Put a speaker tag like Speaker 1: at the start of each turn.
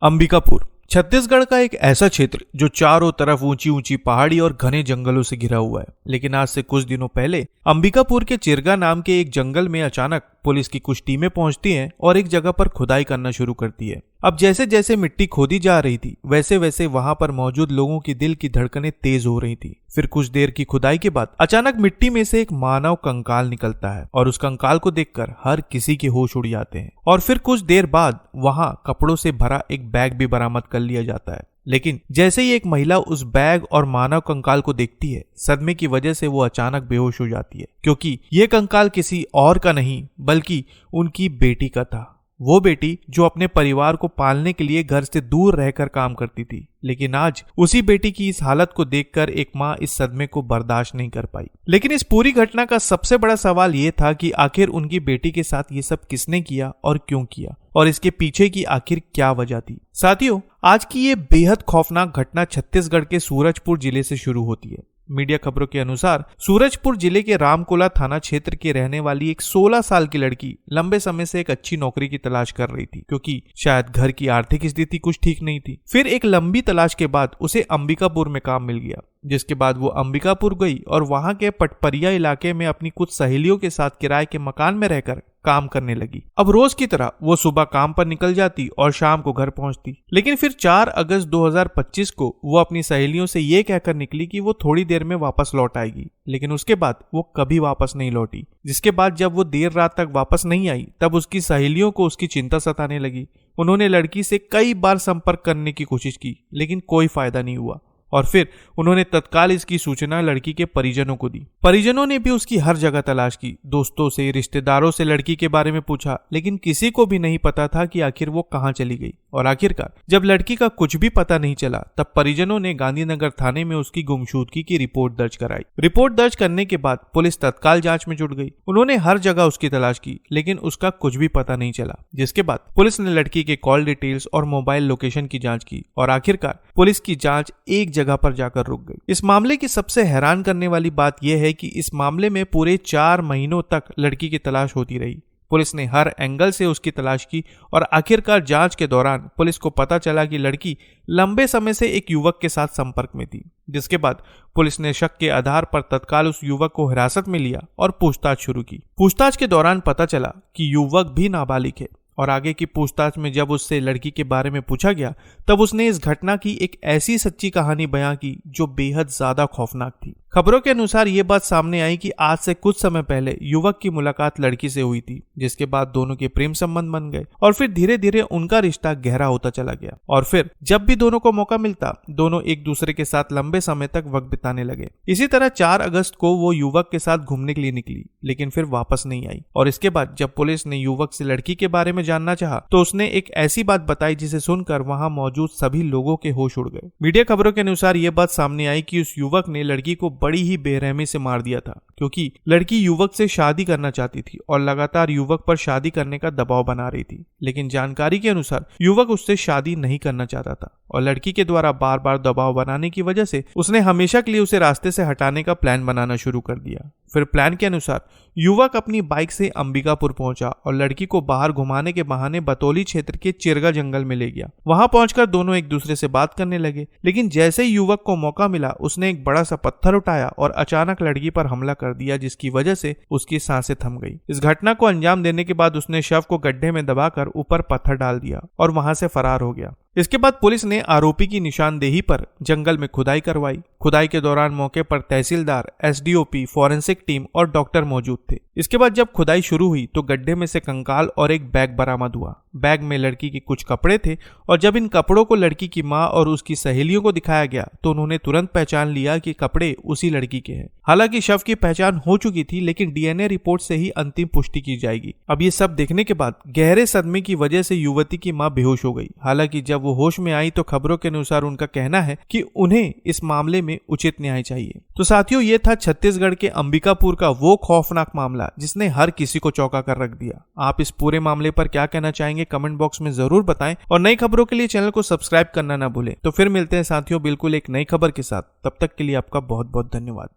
Speaker 1: अंबिकापुर छत्तीसगढ़ का एक ऐसा क्षेत्र जो चारों तरफ ऊंची ऊंची पहाड़ी और घने जंगलों से घिरा हुआ है। लेकिन आज से कुछ दिनों पहले अंबिकापुर के चिरगा नाम के एक जंगल में अचानक पुलिस की कुछ टीमें पहुंचती हैं और एक जगह पर खुदाई करना शुरू करती है। अब जैसे जैसे मिट्टी खोदी जा रही थी वैसे वैसे वहां पर मौजूद लोगों की दिल की धड़कनें तेज हो रही थी। फिर कुछ देर की खुदाई के बाद अचानक मिट्टी में से एक मानव कंकाल निकलता है और उस कंकाल को देखकर हर किसी के होश उड़ जाते हैं। और फिर कुछ देर बाद वहां कपड़ों से भरा एक बैग भी बरामद कर लिया जाता है। लेकिन जैसे ही एक महिला उस बैग और मानव कंकाल को देखती है, सदमे की वजह से वो अचानक बेहोश हो जाती है, क्योंकि ये कंकाल किसी और का नहीं बल्कि उनकी बेटी का था। वो बेटी जो अपने परिवार को पालने के लिए घर से दूर रहकर काम करती थी। लेकिन आज उसी बेटी की इस हालत को देखकर एक माँ इस सदमे को बर्दाश्त नहीं कर पाई। लेकिन इस पूरी घटना का सबसे बड़ा सवाल ये था कि आखिर उनकी बेटी के साथ ये सब किसने किया और क्यों किया, और इसके पीछे की आखिर क्या वजह थी। साथियों, आज की ये बेहद खौफनाक घटना छत्तीसगढ़ के सूरजपुर जिले से शुरू होती है। मीडिया खबरों के अनुसार सूरजपुर जिले के रामकोला थाना क्षेत्र के रहने वाली एक 16 साल की लड़की लंबे समय से एक अच्छी नौकरी की तलाश कर रही थी, क्योंकि शायद घर की आर्थिक स्थिति कुछ ठीक नहीं थी। फिर एक लंबी तलाश के बाद उसे अंबिकापुर में काम मिल गया, जिसके बाद वो अंबिकापुर गई और वहां के पटपरिया इलाके में अपनी कुछ सहेलियों के साथ किराए के मकान में रहकर काम करने लगी। अब रोज की तरह वो सुबह काम पर निकल जाती और शाम को घर पहुंचती। लेकिन फिर 4 अगस्त 2025 को वो अपनी सहेलियों से ये कहकर निकली कि वो थोड़ी देर में वापस लौट आएगी। लेकिन उसके बाद वो कभी वापस नहीं लौटी, जिसके बाद जब वो देर रात तक वापस नहीं आई तब उसकी सहेलियों को उसकी चिंता सताने लगी। उन्होंने लड़की से कई बार संपर्क करने की कोशिश की, लेकिन कोई फायदा नहीं हुआ। और फिर उन्होंने तत्काल इसकी सूचना लड़की के परिजनों को दी। परिजनों ने भी उसकी हर जगह तलाश की, दोस्तों से, रिश्तेदारों से लड़की के बारे में पूछा, लेकिन किसी को भी नहीं पता था कि आखिर वो कहाँ चली गई। और आखिरकार जब लड़की का कुछ भी पता नहीं चला तब परिजनों ने गांधीनगर थाने में उसकी गुमशुदगी की रिपोर्ट दर्ज कराई। रिपोर्ट दर्ज करने के बाद पुलिस तत्काल जांच में जुट गई। उन्होंने हर जगह उसकी तलाश की, लेकिन उसका कुछ भी पता नहीं चला। जिसके बाद पुलिस ने लड़की के कॉल डिटेल्स और मोबाइल लोकेशन की जांच की और आखिरकार पुलिस की जांच एक जगह पर जाकर रुक गई। इस मामले की सबसे हैरान करने वाली बात यह है कि इस मामले में पूरे 4 महीनों तक लड़की की तलाश होती रही। पुलिस ने हर एंगल से उसकी तलाश की और आखिरकार जांच के दौरान पुलिस को पता चला कि लड़की लंबे समय से एक युवक के साथ संपर्क में थी। जिसके बाद पुलिस ने शक के आधार पर तत्काल उस युवक को हिरासत में लिया और पूछताछ शुरू की। पूछताछ के दौरान पता चला कि युवक भी नाबालिग है और आगे की पूछताछ में जब उससे लड़की के बारे में पूछा गया तब उसने इस घटना की एक ऐसी सच्ची कहानी बयां की जो बेहद ज्यादा खौफनाक थी। खबरों के अनुसार ये बात सामने आई कि आज से कुछ समय पहले युवक की मुलाकात लड़की से हुई थी, जिसके बाद दोनों के प्रेम संबंध बन गए और फिर धीरे धीरे उनका रिश्ता गहरा होता चला गया। और फिर जब भी दोनों को मौका मिलता दोनों एक दूसरे के साथ लंबे समय तक वक्त बिताने लगे। इसी तरह 4 अगस्त को वो युवक के साथ घूमने के लिए निकली, लेकिन फिर वापस नहीं आई। और इसके बाद जब पुलिस ने युवक से लड़की के बारे में जानना चाहा तो उसने एक ऐसी बात बताई जिसे सुनकर वहां मौजूद सभी लोगों के होश उड़ गए। मीडिया खबरों के अनुसार यह बात सामने आई कि उस युवक ने लड़की को बड़ी ही बेरहमी से मार दिया था, क्योंकि लड़की युवक से शादी करना चाहती थी और लगातार युवक पर शादी करने का दबाव बना रही थी। लेकिन जानकारी के अनुसार युवक उससे शादी नहीं करना चाहता था और लड़की के द्वारा बार बार दबाव बनाने की वजह से उसने हमेशा के लिए उसे रास्ते से हटाने का प्लान बनाना शुरू कर दिया। फिर प्लान के अनुसार युवक अपनी बाइक से अंबिकापुर पहुंचा और लड़की को बाहर घुमाने के बहाने बतौली क्षेत्र के चिरगा जंगल में ले गया। वहां पहुंचकर दोनों एक दूसरे से बात करने लगे, लेकिन जैसे ही युवक को मौका मिला उसने एक बड़ा सा पत्थर उठाया और अचानक लड़की पर हमला कर दिया, जिसकी वजह से उसकी सांसें थम गई। इस घटना को अंजाम देने के बाद उसने शव को गड्ढे में दबाकर ऊपर पत्थर डाल दिया और वहां से फरार हो गया। इसके बाद पुलिस ने आरोपी की निशानदेही पर जंगल में खुदाई करवाई। खुदाई के दौरान मौके पर तहसीलदार, एसडीओपी, फॉरेंसिक टीम और डॉक्टर मौजूद थे। इसके बाद जब खुदाई शुरू हुई तो गड्ढे में से कंकाल और एक बैग बरामद हुआ। बैग में लड़की के कुछ कपड़े थे और जब इन कपड़ों को लड़की की मां और उसकी सहेलियों को दिखाया गया तो उन्होंने तुरंत पहचान लिया कि कपड़े उसी लड़की के हैं। हालांकि शव की पहचान हो चुकी थी, लेकिन डीएनए रिपोर्ट से ही अंतिम पुष्टि की जाएगी। अब ये सब देखने के बाद गहरे सदमे की वजह से युवती की मां बेहोश हो गई। हालांकि जब वो होश में आई तो खबरों के अनुसार उनका कहना है कि उन्हें इस मामले में उचित न्याय चाहिए। तो साथियों, ये था छत्तीसगढ़ के अंबिकापुर का वो खौफनाक मामला जिसने हर किसी को चौंका कर रख दिया। आप इस पूरे मामले पर क्या कहना चाहेंगे कमेंट बॉक्स में जरूर बताएं और नई खबरों के लिए चैनल को सब्सक्राइब करना ना भूलें। तो फिर मिलते हैं साथियों बिल्कुल एक नई खबर के साथ। तब तक के लिए आपका बहुत बहुत धन्यवाद।